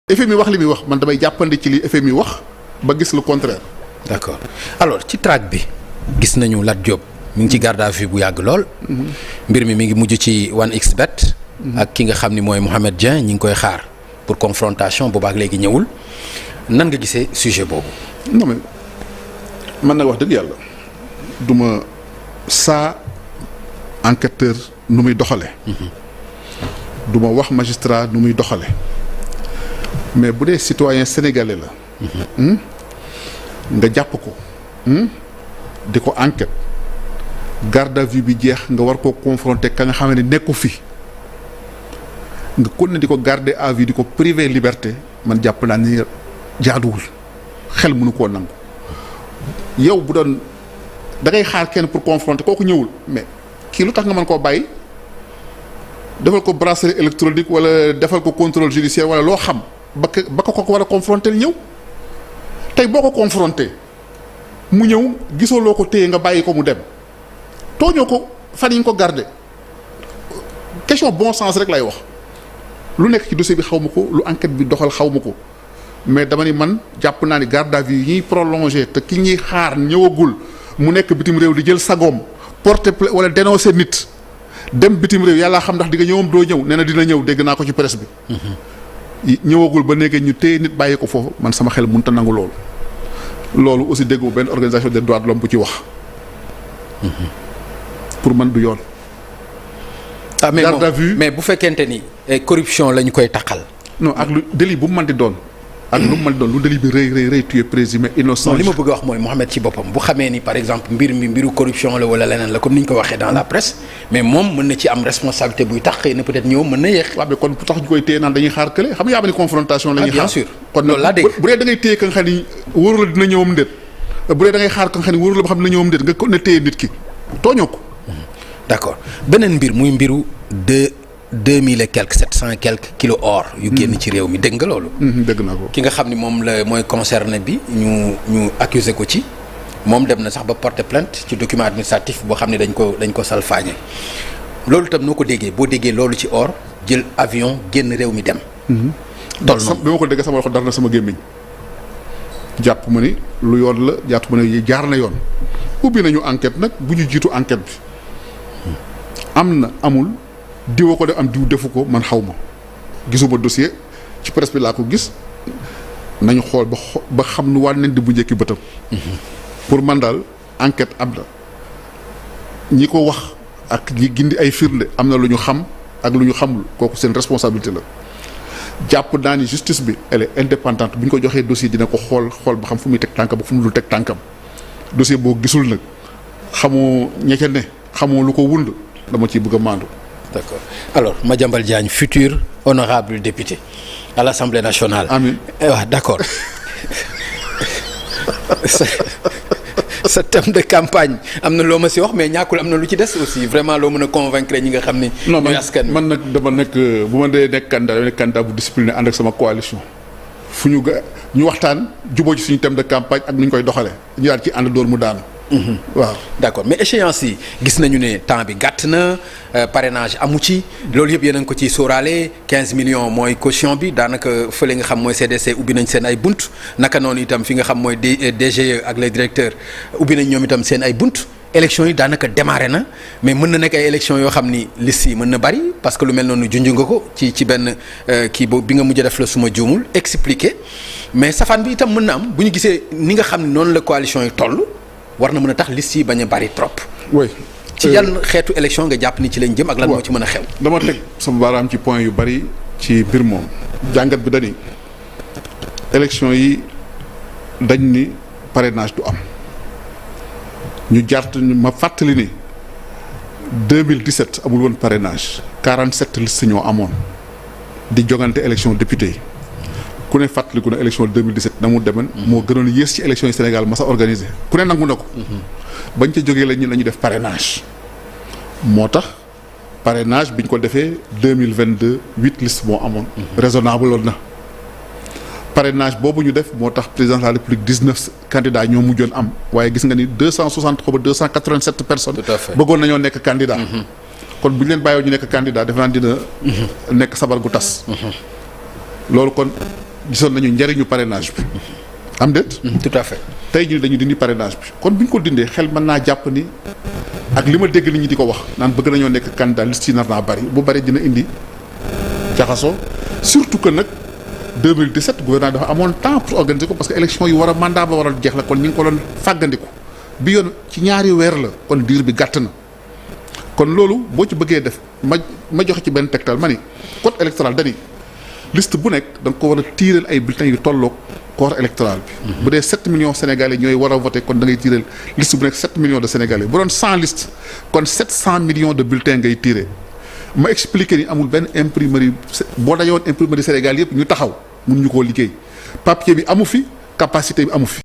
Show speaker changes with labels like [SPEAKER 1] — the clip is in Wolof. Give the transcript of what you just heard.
[SPEAKER 1] FMI wax li muy wax man damay jàppandi ci li FMI wax ba gis le contraire.
[SPEAKER 2] d'accord alors ci track bi gis nañu Lat Diop mi ngi ci garde à vue bu yàgg lool. mbir mi ngi mujj ci 1xBet. ak ki nga xam ni mooy Mohamed Dieng ñi ngi koy xaar pour confrontation boobaak léegi ñëwul nan nga gisee sujet boobu.
[SPEAKER 1] non mais man nag wax dëgg yàlla duma saa enquêteur nu muy doxale du ma wax magistrat nu muy doxale mais bu dee citoyen sénégalais la nga jàpp ko di ko enquête garde à vue bi jeex nga war koo confronter ka nga xam ne nekku fi nga kon ne di ko garder à vue di ko privé liberté man jàpp naa ni jaaduwul xel mënu koo nangu yow bu doon da ngay xaar kenn pour confronter kooku ñëwul mais kii lu tax nga mën koo bàyyi defal ko bracelet électronique wala defal ko contrôle judiciaire wala loo xam ba ko war a confronter ñëw tey boo ko confronter mu ñëw gisoo loo ko téye nga bàyyi ko mu dem tooñoo ko fan yi nga ko garder question bon sens rek lay wax lu nekk ci dossier bi xaw ma ko lu enquête bi doxal xaw ma ko mais dama ni man jàpp naa ni garde à vue yi ñuy prolongé te ki ñuy xaar ñëwagul mu nekk bitim réew di jël sagoom porter plainte wala dénoncer nit dem bitim réew yàlla xam ndax di nga ñëwam doo ñëw nee na dina ñëw dégg naa ko ci presse bi. ñëwagul ba léegi ñu téye nit bàyyi ko foofu man sama xel mënut a nangu loolu. loolu aussi déggu benn organisation des droits de l'homme bu ci wax. pour man du yoon.
[SPEAKER 2] ah mais
[SPEAKER 1] garde à vue
[SPEAKER 2] mais bu fekkente ni corruption la ñu koy taqal.
[SPEAKER 1] non ak lu délit bu mu mën di doon. ak lu mu mën di doon lu délit bi rëy tu es présumé innocent.
[SPEAKER 2] li ma bëgg a wax mooy Mohamed ci boppam bu xamee ni par exemple mbiru corruption la wala leneen la comme ni ñu ko waxee dans la presse mais moom mën na ci am responsabilité buy tax xëy na peut-être ñëw mën na yéex.
[SPEAKER 1] waaw mais kon bu tax ñu koy téye naan dañuy xaar kële xam nga yaa ni confrontation la ñuy xaar.
[SPEAKER 2] bien sûr
[SPEAKER 1] kon
[SPEAKER 2] loolu laa dégg
[SPEAKER 1] bu dee da ngay téye ka nga xam ni wóoru la dina ñëwam ndéet bu dee da ngay xaar ka nga xam ni wóoru la ba xam dina ñëwam ndéet nga ko ne téye nit ki tooñoo ko.
[SPEAKER 2] d'accord beneen mbir muy mbiru 2000 et quelques 700 et quelques kilos or yu génn ci réew mi dégg nga loolu.
[SPEAKER 1] dégg naa ko.
[SPEAKER 2] ki nga xam ni moom la mooy concerné bi ñu accusé ko ci moom dem na sax ba porter plainte ci document administratif boo xam ne dañ ko salfaañe loolu itam noo ko déggee boo déggee loolu ci or jël avion génn réew mi dem. toll noonu
[SPEAKER 1] bi ma ko déggee sama loxo dara na sama gémmiñ jàpp ma ni lu yoon la jàpp ma ni jaar na yoon ubbi nañu enquête nag bu ñu jiitu enquête bi am na amul. diwoo ko def am diw defu ko man xaw ma gisuma dossier ci presse bi laa ko gis nañu xool ba xam nu wànneen di bu njëkki bëtam pour man daal enquête am na ñi ko wax ak ñi gindi ay firnde am na lu ñu xam ak lu ñu xamul kooku seen responsabilité la jàpp naa ni justice bi elle est indépendante bu ñu ko joxee dossier dina ko xool ba xam fu muy teg tànkam ba fu mu dul teg tànkam dossier boo gisul nag xamoo ña ca ne xamoo lu ko wund dama ciy bëgg a maandu.
[SPEAKER 2] D'accord alors Madiambal Diagne futur honorable député à l'Assemblée nationale.
[SPEAKER 1] amiin
[SPEAKER 2] waaw d'accord sa thème de campagne am na loo ma si wax mais ñàkkul am na lu ci des aussi vraiment loo mën a convaincre ñi nga xam ni.
[SPEAKER 1] non
[SPEAKER 2] ñooy askan wi
[SPEAKER 1] man nag dama nekk bu ma dee nekk candidat bu discipliné ànd ak sama coalition fu ñu ñu waxtaan juboo ci suñu thème de campagne ak nu ñu koy doxalee ñu daal ci ànd dóor mu daanu. waaw
[SPEAKER 2] d'accord mais échéance yi gis nañu ne temps bi gàtt na parrainage amu ci loolu yëpp yéen a ngi ko ciy sóoraale 15 millions mooy caution bi daanaka fële nga xam mooy CDC ubbi nañ seen ay bunt naka noonu itam fi nga xam mooy DGE ak les directeurs ubbi nañ ñoom itam seen ay bunt élections yi daanaka démarré na mais mën na nekk ay élections yoo xam ni liste yi mën na bari parce que lu mel noonu junj nga ko ci benn kii boobu bi nga mujj def la suma juumul expliquer mais safaan bi itam mën na am bu ñu gisee ni nga xam ne noonu la coalition yi toll. war na mën a tax liste yi bañ a bari trop.
[SPEAKER 1] oui
[SPEAKER 2] ci yan xeetu élection nga jàpp ni ci lañ jëm ak lan moo ci mën a xew.
[SPEAKER 1] dama teg sama baaraam ci point yu bari ci mbir moom jàngat bi dañuy élection yi dañ ni parrainage du am ñu jart ma fàttali ni 2017 amul woon parrainage 47 listes ñoo amoon di jogante élection député yi ku ne fàttaliku na élection 2017 na mu demen moo gënoon yées ci élection yi Sénégal ma sa organisé ku ne nangu na ko bañ ca jógee la ñu def parrainage moo tax parrainage bi ñu ko defee 2022 8 listes moo amoon raisonnable loon na parrainage boobu ñu def moo tax président de la République 19 candidats ñoo mujjoon am waaye gis nga ni 260 xaw ma 287 personnes bëggoon nañoo nekk candidat kon bu ñu leen bàyyoo ñu nekk candidat defe naa dina nekk sabar gu tas loolu kon gisoon nañu njëriñu parrainage bi am déet.
[SPEAKER 2] tout à fait.
[SPEAKER 1] tey jii dañu dindi parrainage bi kon bu ñu ko dindee xel mën naa jàpp ni ak li ma dégg nit ñi di ko wax naan bëgg nañoo nekk candidat liste yi nar naa bari bu bari dina indi jaxasoo surtout que nag 2017 gouvernement dafa amoon temps pour organiser ko parce que élection yi war a mandat ba waral jeex la kon ñu ngi ko doon fàggandiku bi yoon ci ñaari weer la kon diir bi gàtt na kon loolu boo ci bëggee def ma joxe ci benn tegtal ma ni code électoral dani liste bu nekk da nga ko war a tiireel ay bulletins yu tolloog corps électoral bi. bu dee 7 millions sénégalais ñooy war a voté kon da ngay tiireel liste bu nekk 7 millions de sénégalais bu doon 100 listes kon 700 millions de bulletins ngay tiiree ma expliqué ni amul benn imprimerie boo dajewoon imprimerie Sénégal yëpp ñu taxaw mun ñu koo liggéey papier bi amu fi capacité bi amu fi.